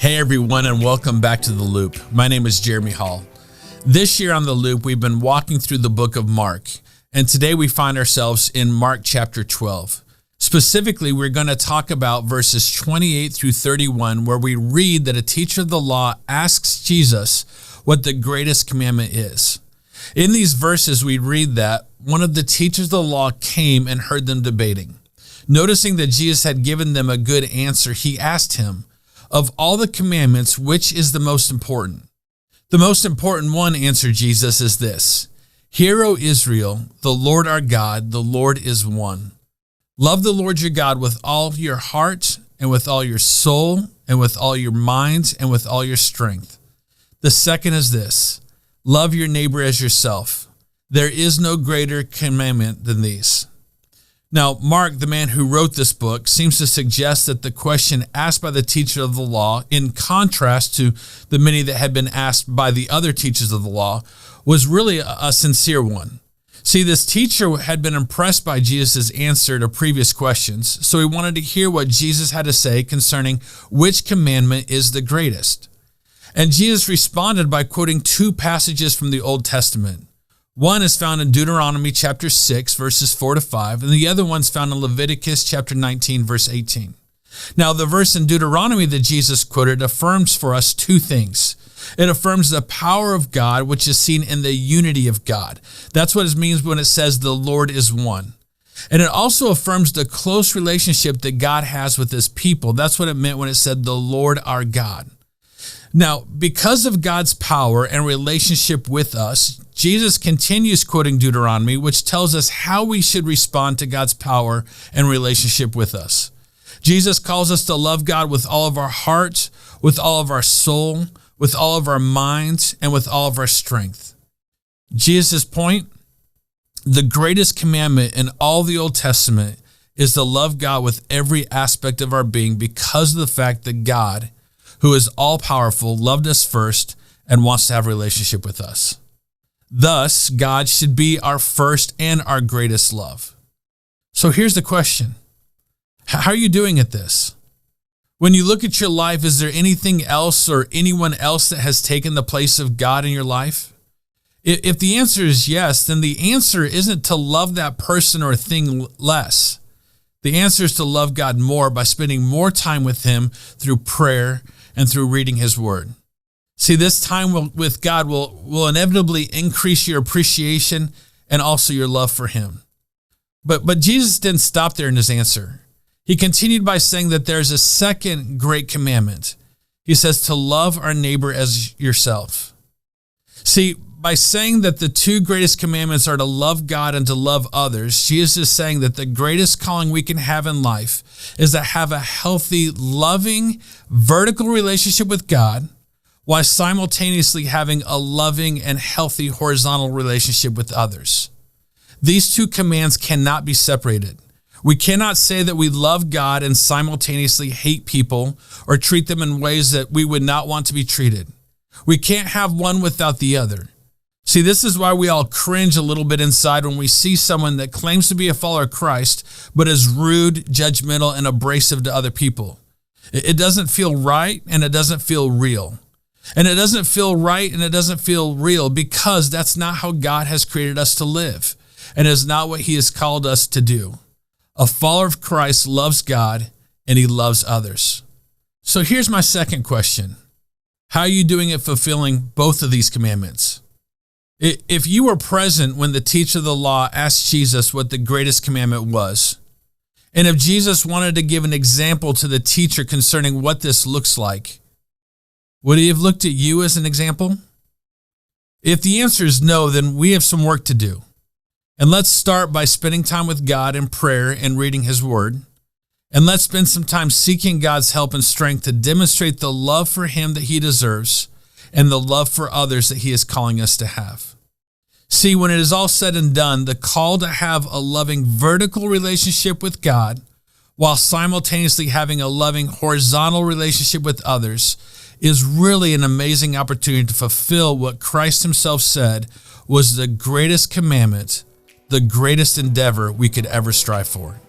Hey everyone, and welcome back to The Loop. My name is Jeremy Hall. This year on The Loop, we've been walking through the book of Mark, and today we find ourselves in Mark chapter 12. Specifically, we're going to talk about verses 28 through 31, where we read that a teacher of the law asks Jesus what the greatest commandment is. In these verses, we read that one of the teachers of the law came and heard them debating. Noticing that Jesus had given them a good answer, he asked him, "Of all the commandments, which is the most important?" "The most important one," answered Jesus, "is this: Hear, O Israel, the Lord our God, the Lord is one. Love the Lord your God with all your heart and with all your soul and with all your mind and with all your strength. The second is this: love your neighbor as yourself. There is no greater commandment than these." Now, Mark, the man who wrote this book, seems to suggest that the question asked by the teacher of the law, in contrast to the many that had been asked by the other teachers of the law, was really a sincere one. See, this teacher had been impressed by Jesus' answer to previous questions, so he wanted to hear what Jesus had to say concerning which commandment is the greatest. And Jesus responded by quoting two passages from the Old Testament. One is found in Deuteronomy chapter 6, verses 4 to 5, and the other one's found in Leviticus chapter 19, verse 18. Now, the verse in Deuteronomy that Jesus quoted affirms for us two things. It affirms the power of God, which is seen in the unity of God. That's what it means when it says the Lord is one. And it also affirms the close relationship that God has with his people. That's what it meant when it said the Lord our God. Now, because of God's power and relationship with us, Jesus continues quoting Deuteronomy, which tells us how we should respond to God's power and relationship with us. Jesus calls us to love God with all of our heart, with all of our soul, with all of our minds, and with all of our strength. Jesus' point: the greatest commandment in all the Old Testament is to love God with every aspect of our being because of the fact that God, who is all-powerful, loved us first and wants to have a relationship with us. Thus, God should be our first and our greatest love. So here's the question. How are you doing at this? When you look at your life, is there anything else or anyone else that has taken the place of God in your life? If the answer is yes, then the answer isn't to love that person or thing less. The answer is to love God more by spending more time with him through prayer and through reading his word. See, this time with God will inevitably increase your appreciation and also your love for him. But Jesus didn't stop there in his answer. He continued by saying that there's a second great commandment. He says to love our neighbor as yourself. See, by saying that the two greatest commandments are to love God and to love others, Jesus is saying that the greatest calling we can have in life is to have a healthy, loving, vertical relationship with God while simultaneously having a loving and healthy horizontal relationship with others. These two commands cannot be separated. We cannot say that we love God and simultaneously hate people or treat them in ways that we would not want to be treated. We can't have one without the other. See, this is why we all cringe a little bit inside when we see someone that claims to be a follower of Christ, but is rude, judgmental, and abrasive to other people. It doesn't feel right, and it doesn't feel real. And it doesn't feel right, and it doesn't feel real because that's not how God has created us to live, and is not what he has called us to do. A follower of Christ loves God, and he loves others. So here's my second question. How are you doing at fulfilling both of these commandments? If you were present when the teacher of the law asked Jesus what the greatest commandment was, and if Jesus wanted to give an example to the teacher concerning what this looks like, would he have looked at you as an example? If the answer is no, then we have some work to do. And let's start by spending time with God in prayer and reading his word. And let's spend some time seeking God's help and strength to demonstrate the love for him that he deserves and the love for others that he is calling us to have. See, when it is all said and done, the call to have a loving vertical relationship with God while simultaneously having a loving horizontal relationship with others is really an amazing opportunity to fulfill what Christ himself said was the greatest commandment, the greatest endeavor we could ever strive for.